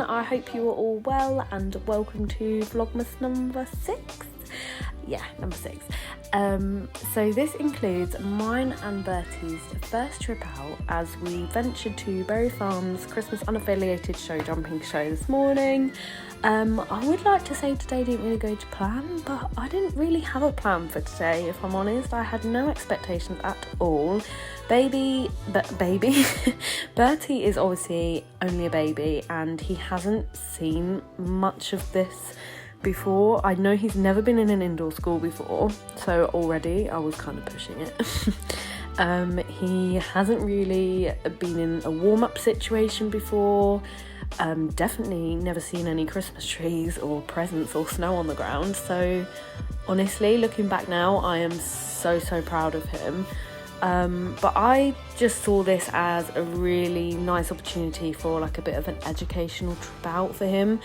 I hope you are all well and welcome to Vlogmas number 6. Yeah, number 6. So this includes mine and Bertie's first trip out as we ventured to Berry Farm's Christmas unaffiliated show jumping show this morning. I would like to say today didn't really go to plan, but I didn't really have a plan for today, if I'm honest. I had no expectations at all. Bertie is obviously only a baby and he hasn't seen much of this before. I know he's never been in an indoor school before, so already I was kind of pushing it. He hasn't really been in a warm-up situation before. Definitely never seen any Christmas trees or presents or snow on the ground. So honestly, looking back now, I am so proud of him. But I just saw this as a really nice opportunity for like a bit of an educational trip out for him.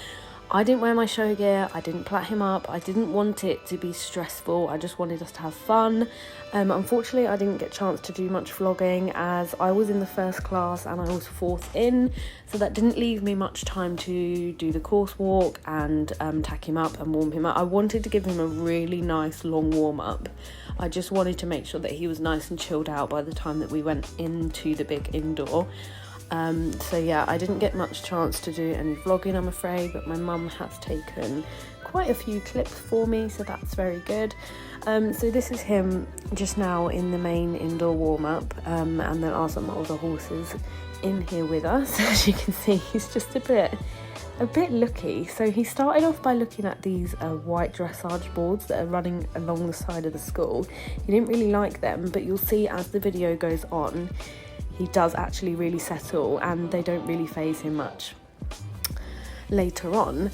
I didn't wear my show gear, I didn't plait him up, I didn't want it to be stressful, I just wanted us to have fun. Unfortunately, I didn't get a chance to do much vlogging as I was in the first class and I was 4th in, so that didn't leave me much time to do the course walk and tack him up and warm him up. I wanted to give him a really nice long warm up. I just wanted to make sure that he was nice and chilled out by the time that we went into the big indoor. So yeah, I didn't get much chance to do any vlogging, I'm afraid, but my mum has taken quite a few clips for me, so that's very good. So this is him just now in the main indoor warm-up, and there are some older horses in here with us. As you can see, he's just a bit lucky. So he started off by looking at these white dressage boards that are running along the side of the school. He didn't really like them, but you'll see as the video goes on, he does actually really settle and they don't really faze him much later on.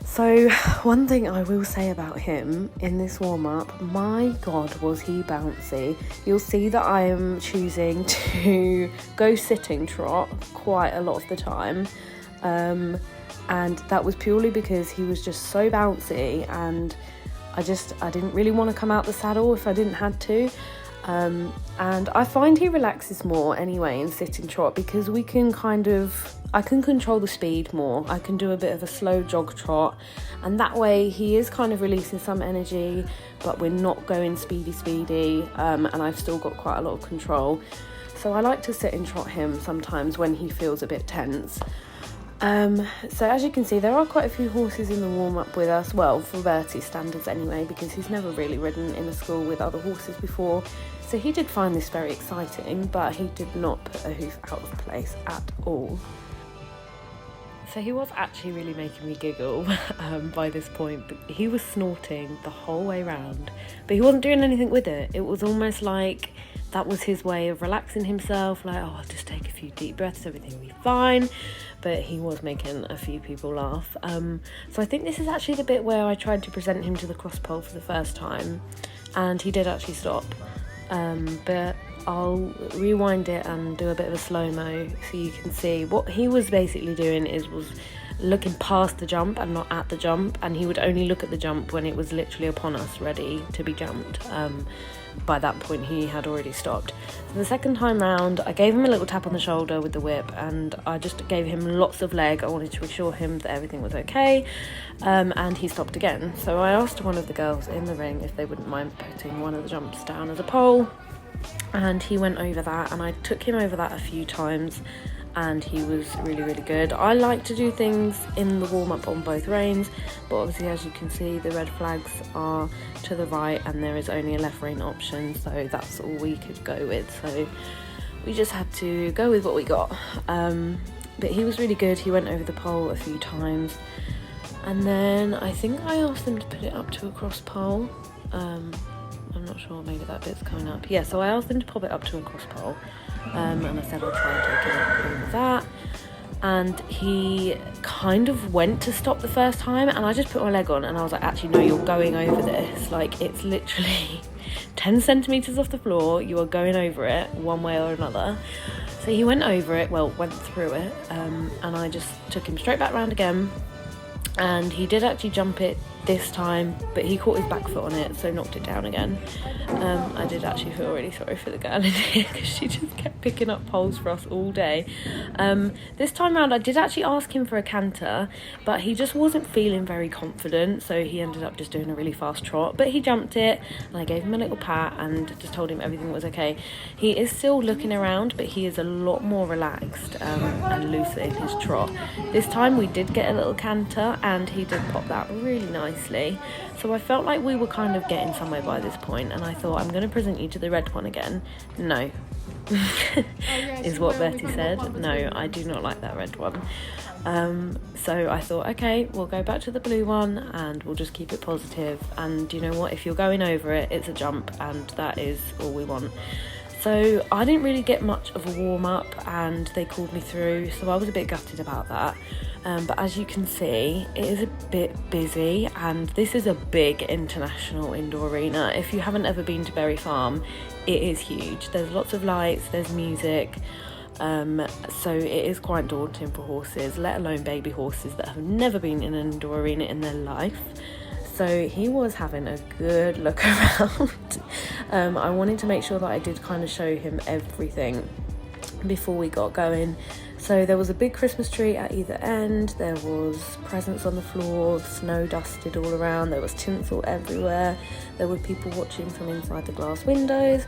So one thing I will say about him in this warm-up, my god was he bouncy. You'll see that I am choosing to go sitting trot quite a lot of the time, and that was purely because he was just so bouncy and I didn't really want to come out the saddle if I didn't have to. And I find he relaxes more anyway in sit and trot because I can control the speed more. I can do a bit of a slow jog trot and that way he is kind of releasing some energy, but we're not going speedy, and I've still got quite a lot of control. So I like to sit and trot him sometimes when he feels a bit tense. So as you can see, there are quite a few horses in the warm-up with us, well, for Bertie's standards anyway, because he's never really ridden in a school with other horses before. So he did find this very exciting, but he did not put a hoof out of place at all. So he was actually really making me giggle by this point, but he was snorting the whole way round, but he wasn't doing anything with it. It was almost like that was his way of relaxing himself, like, oh, I'll just take a few deep breaths, everything will be fine. But he was making a few people laugh. So I think this is actually the bit where I tried to present him to the cross pole for the first time, and he did actually stop. But I'll rewind it and do a bit of a slow-mo so you can see what he was basically doing was looking past the jump and not at the jump, and he would only look at the jump when it was literally upon us ready to be jumped. By that point he had already stopped. So the second time round I gave him a little tap on the shoulder with the whip and I just gave him lots of leg. I wanted to assure him that everything was okay, and he stopped again. So I asked one of the girls in the ring if they wouldn't mind putting one of the jumps down as a pole, and he went over that, and I took him over that a few times and he was really good. I like to do things in the warm-up on both reins, but obviously as you can see the red flags are to the right and there is only a left rein option, so that's all we could go with, so we just had to go with what we got. But he was really good. He went over the pole a few times, and then I think I asked them to put it up to a cross pole. I'm not sure, maybe that bit's coming up. Yeah, so I asked them to pop it up to a cross pole, and I said I'll try and take it up with that. And he kind of went to stop the first time, and I just put my leg on and I was like, actually no, you're going over this. Like, it's literally 10 centimetres off the floor, you are going over it one way or another. So he went over it, well, went through it, and I just took him straight back round again. And he did actually jump it this time, but he caught his back foot on it, so knocked it down again. I did actually feel really sorry for the girl in here because she just kept picking up poles for us all day. This time round I did actually ask him for a canter, but he just wasn't feeling very confident, so he ended up just doing a really fast trot, but he jumped it and I gave him a little pat and just told him everything was okay. He is still looking around, but he is a lot more relaxed and looser in his trot. This time we did get a little canter and he did pop that really nicely, so I felt like we were kind of getting somewhere by this point, and I thought, I'm going to present you to the red one again. No. Is what Bertie said. No, I do not like that red one. So I thought, okay, we'll go back to the blue one and we'll just keep it positive, and you know what, if you're going over it, it's a jump, and that is all we want. So I didn't really get much of a warm-up and they called me through, so I was a bit gutted about that. But as you can see, it is a bit busy, and this is a big international indoor arena. If you haven't ever been to Berry Farm, it is huge. There's lots of lights, there's music, so it is quite daunting for horses, let alone baby horses that have never been in an indoor arena in their life. So he was having a good look around. I wanted to make sure that I did kind of show him everything before we got going. So there was a big Christmas tree at either end, there was presents on the floor, snow dusted all around, there was tinsel everywhere, there were people watching from inside the glass windows.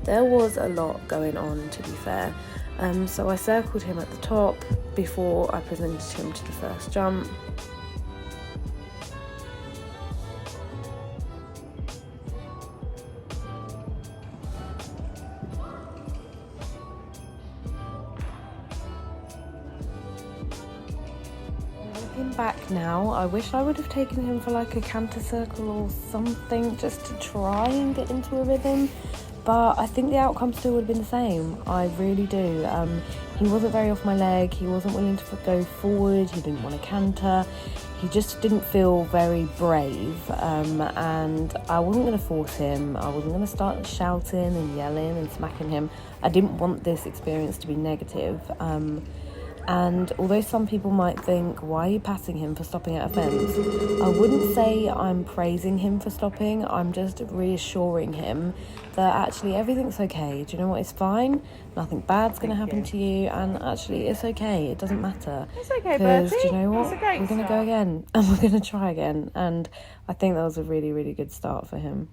There was a lot going on, to be fair. So I circled him at the top before I presented him to the first jump. Back now, I wish I would have taken him for like a canter circle or something just to try and get into a rhythm, but I think the outcome still would have been the same. I really do. He wasn't very off my leg, he wasn't willing to go forward, he didn't want to canter, he just didn't feel very brave, and I wasn't going to force him, I wasn't going to start shouting and yelling and smacking him. I didn't want this experience to be negative. And although some people might think, why are you patting him for stopping at a fence? I wouldn't say I'm praising him for stopping, I'm just reassuring him that actually everything's okay. Do you know what, it's fine, nothing bad's going to happen to you, and actually it's okay, it doesn't matter. It's okay, Bertie. Do you know what, we're going to go again, and we're going to try again, and I think that was a really, really good start for him.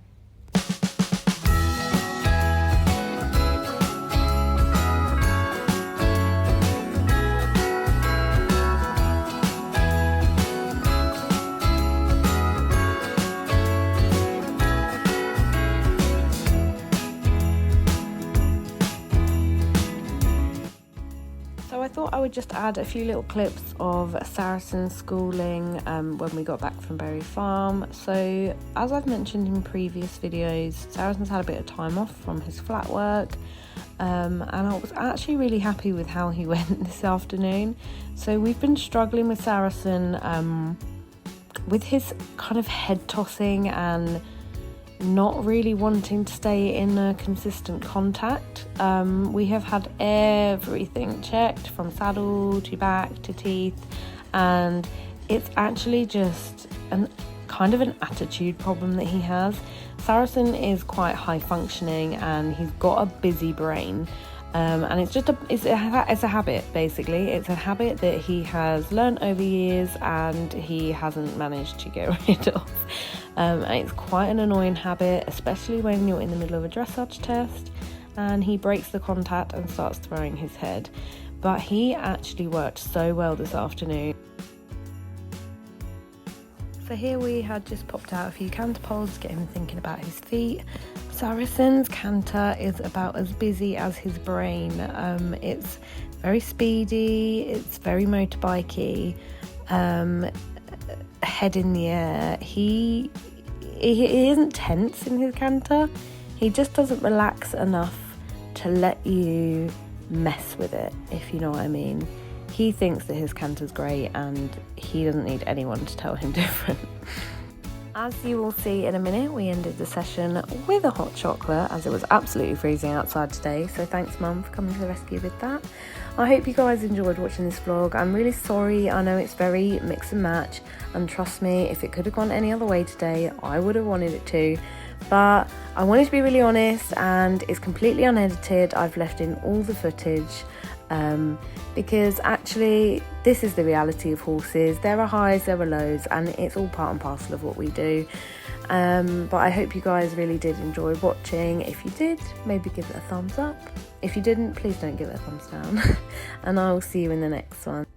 I thought I would just add a few little clips of Saracen's schooling when we got back from Berry Farm. So as I've mentioned in previous videos, Saracen's had a bit of time off from his flat work, and I was actually really happy with how he went this afternoon. So we've been struggling with Saracen with his kind of head tossing and not really wanting to stay in a consistent contact. We have had everything checked from saddle to back to teeth, and it's actually just kind of an attitude problem that he has. Saracen is quite high functioning and he's got a busy brain, and it's a habit, basically. It's a habit that he has learnt over years and he hasn't managed to get rid of. And it's quite an annoying habit, especially when you're in the middle of a dressage test and he breaks the contact and starts throwing his head. But he actually worked so well this afternoon. So here we had just popped out a few canter poles to get him thinking about his feet. Saracen's canter is about as busy as his brain. It's very speedy, it's very motorbikey, head in the air. He isn't tense in his canter, he just doesn't relax enough to let you mess with it, if you know what I mean. He thinks that his canter's great and he doesn't need anyone to tell him different. As you will see in a minute, we ended the session with a hot chocolate as it was absolutely freezing outside today, so thanks Mum for coming to the rescue with that. I hope you guys enjoyed watching this vlog. I'm really sorry, I know it's very mix and match, and trust me, if it could have gone any other way today, I would have wanted it to. But I wanted to be really honest, and it's completely unedited. I've left in all the footage because actually this is the reality of horses. There are highs, there are lows, and it's all part and parcel of what we do. But I hope you guys really did enjoy watching. If you did, maybe give it a thumbs up. If you didn't, please don't give it a thumbs down. And I will see you in the next one.